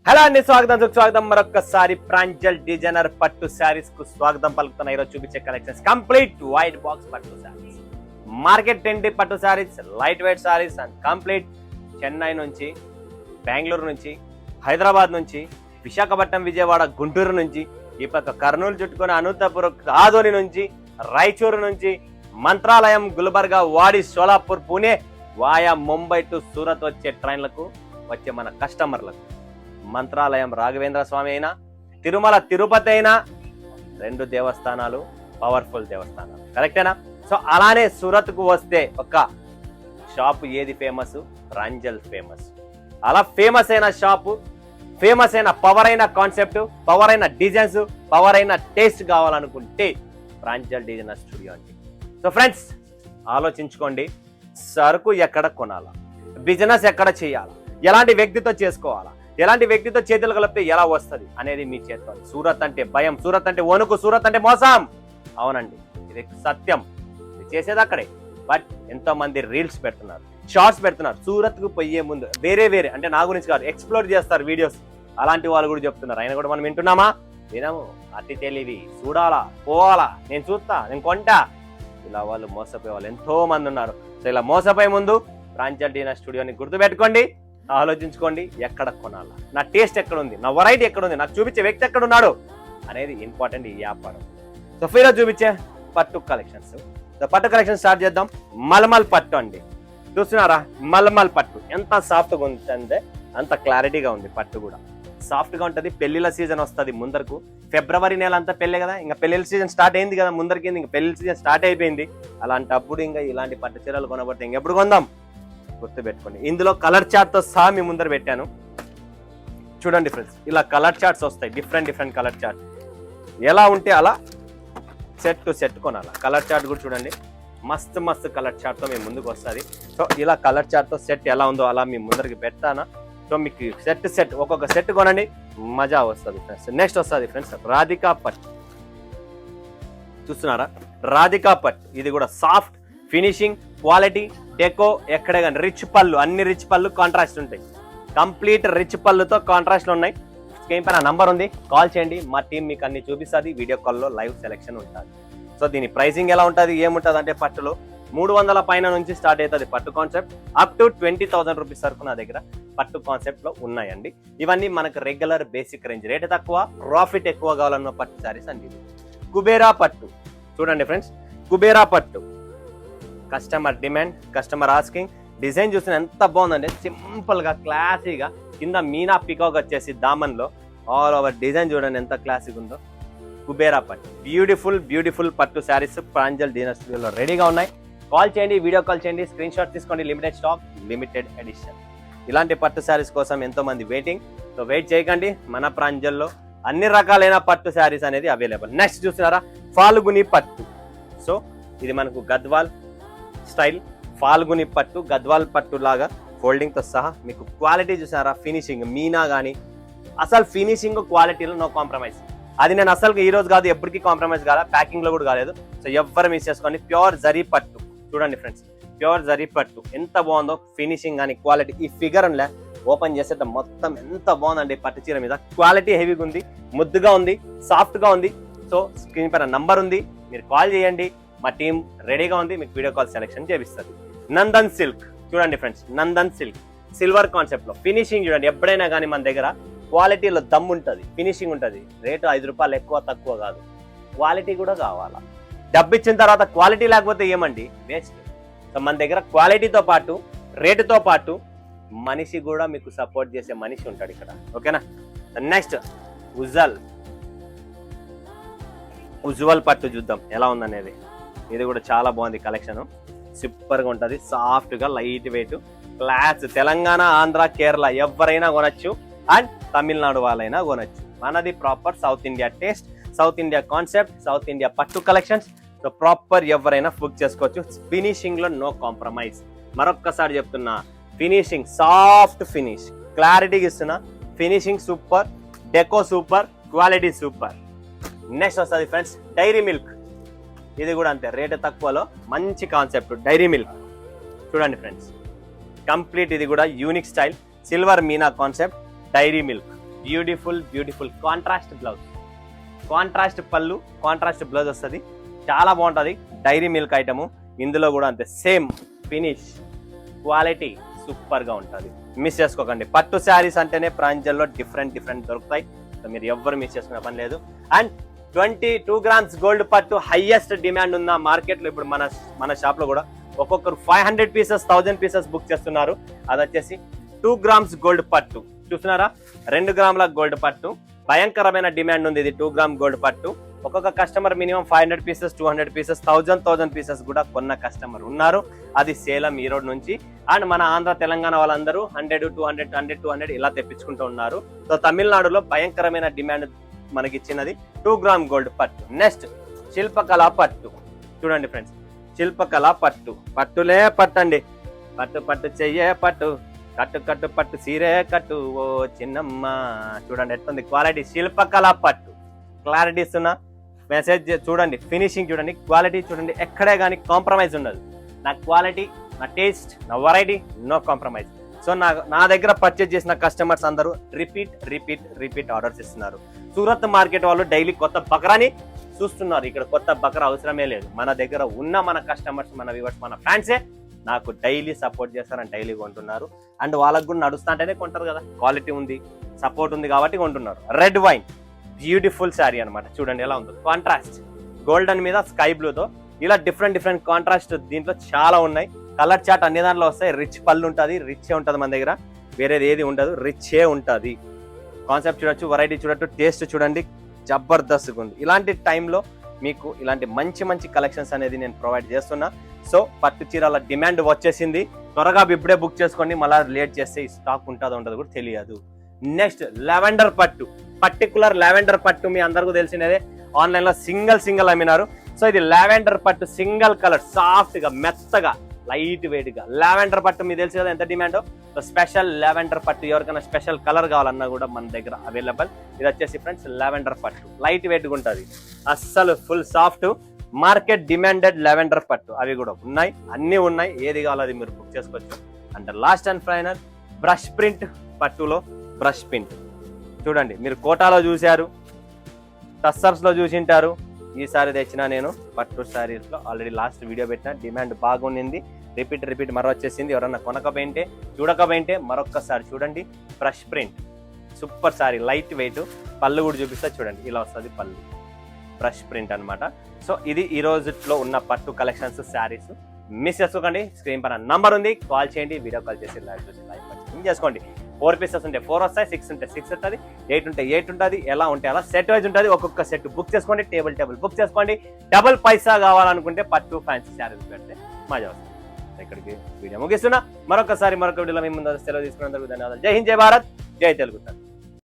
Hello అండి, స్వాగతం మరొకసారి ప్రాంజల్ డిజైనర్ పట్టు శారీస్ కు స్వాగతం పలుకుతున్న ఈరోజు చూపించే కలెక్షన్స్ కంప్లీట్ వైట్ బాక్స్ పట్టు శారీస్, మార్కెట్ ట్రెండీ పట్టు saris, light weight saris and complete Chennai నుంచి, బెంగళూరు నుంచి, హైదరాబాద్ నుంచి, విశాఖపట్నం, విజయవాడ, గుంటూరు నుంచి, ఈ పక్క కర్నూలు చుట్టుకొని అనంతపురం, ఆదోని నుంచి, రాయచూరు నుంచి, మంత్రాలయం, గుల్బర్గా, వాడి, సోలాపూర్, పూణే వాయా ముంబై టు సూరత్ వచ్చే ట్రైన్లకు వచ్చే మన కస్టమర్లకు మంత్రాలయం రాఘవేంద్ర స్వామి అయినా, తిరుమల తిరుపతి అయినా, రెండు దేవస్థానాలు పవర్ఫుల్ దేవస్థానాలు, కరెక్టేనా? సో అలానే సూరత్ కు వస్తే ఒక షాప్ ఏది ఫేమస్? ప్రాంజల్ ఫేమస్. అలా ఫేమస్ అయిన షాపు, ఫేమస్ అయిన పవర్ అయిన కాన్సెప్ట్, పవర్ అయిన డిజైన్స్, పవర్ అయిన టేస్ట్ కావాలనుకుంటే ప్రాంజల్ డిజైనర్ స్టూడియో అండి. సో ఫ్రెండ్స్, ఆలోచించుకోండి, సరుకు ఎక్కడ కొనాలా, బిజినెస్ ఎక్కడ చేయాలా, ఎలాంటి వ్యక్తితో చేసుకోవాలా, ఎలాంటి వ్యక్తితో చేతులు కలిపితే ఎలా వస్తుంది అనేది మీ చేతిలో. సూరత్ అంటే భయం, సూరత్ అంటే వణుకు, సూరత్ అంటే మోసం. అవునండి, ఇది సత్యం. ఇది చేసేది అక్కడే. బట్ ఎంతో మంది రీల్స్ పెడుతున్నారు, షార్ట్స్ పెడుతున్నారు. సూరత్ కు పోయే ముందు వేరే అంటే నా గురించి కాదు, ఎక్స్ప్లోర్ చేస్తారు వీడియోస్. అలాంటి వాళ్ళు కూడా చెప్తున్నారు, అయినా కూడా మనం వింటున్నామా? వినము. అతి తెలివి, చూడాలా, పోవాలా, నేను చూస్తా, నేను కొంటా, ఇలా వాళ్ళు మోసపోయే వాళ్ళు ఎంతో మంది ఉన్నారు. సో ఇలా మోసపోయే ముందు ప్రాంజల్ డిజైనర్ స్టూడియోని గుర్తుపెట్టుకోండి, ఆలోచించుకోండి, ఎక్కడ కొనాలా, నా టేస్ట్ ఎక్కడ ఉంది, నా వెరైటీ ఎక్కడ ఉంది, నాకు చూపించే వ్యక్తి ఎక్కడ ఉన్నాడు అనేది ఇంపార్టెంట్ ఈ వ్యాపారం. సో ఫీరోజ్ చూపించే పట్టు కలెక్షన్స్. సో పట్టు కలెక్షన్ స్టార్ట్ చేద్దాం. మల్మల్ పట్టు అండి, చూస్తున్నారా? మల్మల్ పట్టు ఎంత సాఫ్ట్గా ఉంటుందే అంత క్లారిటీగా ఉంది. పట్టు కూడా సాఫ్ట్ గా ఉంటది. పెళ్లిళ్ళ సీజన్ వస్తుంది ముందరకు, ఫిబ్రవరి నెల అంతా పెళ్లి కదా, ఇంకా పెళ్లిళ్ళ సీజన్ స్టార్ట్ అయింది కదా, ముందరికి ఇంకా పెళ్లిళ్ళ సీజన్ స్టార్ట్ అయిపోయింది. అలాంటప్పుడు ఇంకా ఇలాంటి పట్టు చీరలు కొనబడితే ఇంకెప్పుడు కొందాం? గుర్తుపెట్టుకోండి. ఇందులో కలర్ చార్ట్ తో సహా మీ ముందర పెట్టాను, చూడండి ఫ్రెండ్స్. ఇలా కలర్ చార్ట్స్ వస్తాయి, డిఫరెంట్ కలర్ చార్ట్. ఎలా ఉంటే అలా సెట్ టు సెట్ కొనాలా. కలర్ చార్ట్ కూడా చూడండి, మస్తు కలర్ చార్ట్ తో మీ ముందుకు వస్తుంది. సో ఇలా కలర్ చార్ట్ తో సెట్ ఎలా ఉందో అలా మీ ముందరికి పెడతానా. సో మీకు సెట్ ఒక్కొక్క సెట్ కొనండి, మజా వస్తుంది ఫ్రెండ్స్. నెక్స్ట్ వస్తుంది ఫ్రెండ్స్ రాధికా పట్టు, చూస్తున్నారా? రాధికా పట్టు, ఇది కూడా సాఫ్ట్ ఫినిషింగ్, క్వాలిటీ, డెకో, ఎక్కడే కానీ రిచ్ పళ్ళు, అన్ని రిచ్ పళ్ళు కాంట్రాస్ట్ ఉంటాయి. కంప్లీట్ రిచ్ పళ్ళుతో కాంట్రాస్ట్లు ఉన్నాయి. స్క్రీన్ పైన నంబర్ ఉంది, కాల్ చేయండి, మా టీం మీకు అన్ని చూపిస్తుంది. వీడియో కాల్లో లైవ్ సెలెక్షన్ ఉంటుంది. సో దీని ప్రైసింగ్ ఎలా ఉంటుంది, ఏముంటుంది అంటే పట్టులో 300 పైన నుంచి స్టార్ట్ అవుతుంది పట్టు కాన్సెప్ట్. అప్ టు 20,000 రూపీస్ వరకు నా దగ్గర పట్టు కాన్సెప్ట్ లో ఉన్నాయండి. ఇవన్నీ మనకు రెగ్యులర్ బేసిక్ రేంజ్, రేట్ తక్కువ, ప్రాఫిట్ ఎక్కువ కావాలన్న పట్టు శారీస్ అండి. కుబేరా పట్టు చూడండి ఫ్రెండ్స్, కుబేరా పట్టు customer demand, customer asking. Design చూసిన ఎంత బాగుందండి, సింపుల్ గా క్లాసీగా, కింద మీనా పికాక్ వచ్చేసి దామన్లో ఆల్ ఓవర్ డిజైన్ చూడండి ఎంత క్లాసిక్ ఉందో. కుబేరా పట్టు బ్యూటిఫుల్ పట్టు శారీస్ ప్రాంజల్ డిజైనర్ స్టూడియోలో రెడీగా ఉన్నాయి. కాల్ చేయండి, వీడియో కాల్ చేయండి, స్క్రీన్ షాట్ తీసుకోండి. Limited stock, limited edition. ఇలాంటి పట్టు శారీస్ కోసం ఎంతో మంది వెయిటింగ్. సో వెయిట్ చేయకండి, మన ప్రాంజల్లో అన్ని రకాలైన పట్టు శారీస్ అనేది అవైలబుల్. నెక్స్ట్ చూసారా ఫాల్గుని పట్టు. సో ఇది మనకు గద్వాల్ స్టైల్ ఫాల్గుని పట్టు, గద్వాల్ పట్టు లాగా ఫోల్డింగ్ తో సహా. మీకు క్వాలిటీ చూసారా, ఫినిషింగ్ మీనా గానీ, అసలు ఫినిషింగ్ క్వాలిటీలో నో కాంప్రమైజ్. అది నేను అసలు ఈ రోజు కాదు, ఎప్పటికీ కాంప్రమైజ్ కాదా, ప్యాకింగ్ లో కూడా కాలేదు. సో ఎవ్వరు మిస్ చేసుకోండి. ప్యూర్ జరీ పట్టు చూడండి ఫ్రెండ్స్, ప్యూర్ జరీ పట్టు ఎంత బాగుందో, ఫినిషింగ్ కానీ క్వాలిటీ. ఈ ఫిగర్ ఉండే ఓపెన్ చేసేట మొత్తం ఎంత బాగుందండి పట్టు చీర మీద. క్వాలిటీ హెవీగా ఉంది, ముద్దుగా ఉంది, సాఫ్ట్ గా ఉంది. సో స్క్రీన్ పైన నంబర్ ఉంది, మీరు కాల్ చేయండి, మా టీం రెడీగా ఉంది, మీకు వీడియో కాల్ సెలెక్షన్ చేపిస్తుంది. నందన్ సిల్క్ చూడండి friends, Nandan silk silver concept లో ఫినిషింగ్ చూడండి. ఎప్పుడైనా కానీ మన దగ్గర క్వాలిటీలో దమ్ ఉంటుంది, ఫినిషింగ్ ఉంటుంది. రేటు 5 రూపాయలు ఎక్కువ తక్కువ కాదు, క్వాలిటీ కూడా కావాలా. డబ్బు ఇచ్చిన తర్వాత క్వాలిటీ లేకపోతే ఏమండి, వేస్ట్. సో మన దగ్గర క్వాలిటీతో పాటు, రేటుతో పాటు మనిషి కూడా మీకు సపోర్ట్ చేసే మనిషి ఉంటాడు ఇక్కడ, ఓకేనా? నెక్స్ట్ ఉజ్వల్ పట్టు చూద్దాం ఎలా ఉందనేది. ఇది కూడా చాలా బాగుంది కలెక్షన్, సూపర్ గా ఉంటుంది, సాఫ్ట్ గా, light weight, class. Telangana, Andhra, Kerala ఎవరైనా కొనొచ్చు, అండ్ తమిళనాడు వాళ్ళైనా కొనొచ్చు. మనది proper south India taste, south India concept, south India పట్టు కలెక్షన్స్. సో ప్రాపర్ ఎవరైనా బుక్ చేసుకోవచ్చు. ఫినిషింగ్ లో నో కాంప్రమైజ్. మరొక్కసారి చెప్తున్నా, ఫినిషింగ్ సాఫ్ట్ ఫినిష్, క్లారిటీగా ఇస్తున్నా. Finishing super, deco super, quality super. Next వస్తుంది ఫ్రెండ్స్ డైరీ మిల్క్. ఇది కూడా అంతే, రేటు తక్కువలో మంచి కాన్సెప్ట్. డైరీ మిల్క్ చూడండి ఫ్రెండ్స్, కంప్లీట్. ఇది కూడా unique style, silver meena concept, Dairy Milk. Beautiful contrast blouse, contrast pallu, contrast blouse వస్తుంది. చాలా బాగుంటుంది. Dairy Milk item. ఇందులో కూడా అంతే, సేమ్ ఫినిష్, క్వాలిటీ సూపర్గా ఉంటుంది. మిస్ చేసుకోకండి. పట్టు శారీస్ అంటేనే ప్రాంజల్లో డిఫరెంట్ దొరుకుతాయి. సో మీరు ఎవ్వరు మిస్ చేసుకునే పని లేదు. అండ్ 22 grams గోల్డ్ పట్టు హైయెస్ట్ డిమాండ్ ఉన్న మార్కెట్లో ఇప్పుడు మన షాప్లో కూడా ఒక్కొక్కరు 500 pieces 1000 pieces బుక్ చేస్తున్నారు. అది వచ్చేసి 2 grams గోల్డ్ పట్టు. చూస్తున్నారా, 2 గ్రాముల గోల్డ్ పట్టు. భయంకరమైన డిమాండ్ ఉంది ఇది 2 gram గోల్డ్ పట్టు. ఒక్కొక్క customer minimum 500 pieces 200 pieces 1000 pieces కూడా కొన్న కస్టమర్ ఉన్నారు. అది సేలం ఈరోడ్ నుంచి. అండ్ మన ఆంధ్ర తెలంగాణ వాళ్ళందరూ 100 200 ఇలా తెప్పించుకుంటూ ఉన్నారు. సో తమిళనాడులో భయంకరమైన డిమాండ్ మనకి ఇచ్చినది 2 gram గోల్డ్ పట్టు. నెక్స్ట్ శిల్పకళ పట్టు. చూడండి ఫ్రెండ్స్, శిల్పకళ పట్టు. పట్టులే పట్టండి, పట్టు చెయ్యే పట్టు, కట్టు పట్టు సీరే కట్టు ఓ చిన్నమ్మ. చూడండి ఎట్లుంది క్వాలిటీ. శిల్పకళ పట్టు క్లారిటీ ఇస్తున్నా. మెసేజ్ చూడండి, ఫినిషింగ్ చూడండి, క్వాలిటీ చూడండి. ఎక్కడే కానీ కాంప్రమైజ్ ఉండదు. నా క్వాలిటీ, నా టేస్ట్, నా వెరైటీ, నో కాంప్రమైజ్. సో నా దగ్గర పర్చేజ్ చేసిన కస్టమర్స్ అందరూ రిపీట్ ఆర్డర్స్ ఇస్తున్నారు. సూరత్ మార్కెట్ వాళ్ళు డైలీ కొత్త బకరాని చూస్తున్నారు. ఇక్కడ కొత్త బకరా అవసరమే లేదు. మన దగ్గర ఉన్న మన కస్టమర్స్, మన వ్యూవర్స్, మన ఫ్యాన్సే నాకు డైలీ సపోర్ట్ చేస్తారని డైలీ కొంటున్నారు. అండ్ వాళ్ళకు కూడా నడుస్తుంటేనే కొంటారు కదా, క్వాలిటీ ఉంది, సపోర్ట్ ఉంది కాబట్టి కొంటున్నారు. రెడ్ వైన్ బ్యూటిఫుల్ శారీ అనమాట. చూడండి ఎలా ఉందో, కాంట్రాస్ట్ గోల్డెన్ మీద స్కై బ్లూతో ఇలా డిఫరెంట్ కాంట్రాస్ట్ దీంట్లో చాలా ఉన్నాయి. కలర్ చార్ట్ అన్ని దాంట్లో వస్తాయి. రిచ్ పళ్ళు ఉంటుంది, రిచే ఉంటుంది మన దగ్గర, వేరేది ఏది ఉండదు, రిచే ఉంటుంది. కాన్సెప్ట్ చూడొచ్చు, వెరైటీ చూడొచ్చు, టేస్ట్ చూడండి, జబర్దస్త్గా ఉంది. ఇలాంటి టైంలో మీకు ఇలాంటి మంచి కలెక్షన్స్ అనేది నేను ప్రొవైడ్ చేస్తున్నా. సో పట్టు చీరల డిమాండ్ వచ్చేసింది. త్వరగా ఇప్పుడే బుక్ చేసుకోండి, మళ్ళీ లేట్ చేస్తే ఈ స్టాక్ ఉంటుందో ఉండదు కూడా తెలియదు. నెక్స్ట్ లెవెండర్ పట్టు. పర్టికులర్ లెవెండర్ పట్టు మీ అందరికీ తెలిసినదే, ఆన్లైన్లో సింగిల్ అమ్మినారు. సో ఇది లెవెండర్ పట్టు, సింగిల్ కలర్, సాఫ్ట్గా మెత్తగా లైట్ వెయిట్ గా లెవెండర్ పట్టు. మీకు తెలుసు కదా ఎంత డిమాండ్. సో స్పెషల్ లెవెండర్ పట్టు, ఎవరికైనా స్పెషల్ కలర్ కావాలన్నా కూడా మన దగ్గర అవైలబుల్. ఇది వచ్చేసి ఫ్రెండ్స్ లెవెండర్ పట్టు, లైట్ వెయిట్ గా ఉంటుంది, అస్సలు full soft. Market demanded lavender పట్టు అవి కూడా ఉన్నాయి, అన్ని ఉన్నాయి. ఏది కావాలో అది మీరు బుక్ చేసుకోవచ్చు. And last and final brush print పట్టులో బ్రష్ ప్రింట్. చూడండి, మీరు కోటాలో చూశారు, టస్సర్స్ లో చూసింటారు. ఈసారి తెచ్చిన నేను పట్టు శారీస్ లో ఆల్రెడీ లాస్ట్ వీడియో పెట్టిన, డిమాండ్ బాగుండింది. రిపీట్ మరో వచ్చేసింది. ఎవరన్నా కొనకపోయింటే చూడకపోయింటే మరొక్కసారి చూడండి. Brush print super sari, light weight. పళ్ళు కూడా చూపిస్తా చూడండి, ఇలా వస్తుంది పళ్ళు. బ్రష్ ప్రింట్ అనమాట. సో ఇది ఈ రోజులో ఉన్న పట్టు కలెక్షన్స్ శారీస్. మిస్ చేసుకోకండి. స్క్రీన్ పైన నంబర్ ఉంది, కాల్ చేయండి, వీడియో కాల్ చేసి లైవ్ చూసి లైవ్ పర్చేసింగ్ చేసుకోండి. 4 pieces ఉంటే 4 వస్తాయి, 6 ఉంటే 6 ఉంటుంది, 8 ఉంటే 8 ఉంటుంది. ఎలా ఉంటే అలా సెట్ వైజ్ ఉంటుంది. ఒక్కొక్క సెట్ బుక్ చేసుకోండి, టేబుల్ బుక్ చేసుకోండి. డబుల్ పైసా కావాలనుకుంటే పట్టు ఫ్యాన్సీ శారీస్ పెడితే మజా వస్తుంది. ఇక్కడికి వీడియో ముగిస్తున్నా. మరొక వీడియోలో మీ ముందు సెలవు తీసుకున్నందుకు ధన్యవాదాలు. జై హింద్, జై భారత్, జై తెలుగు.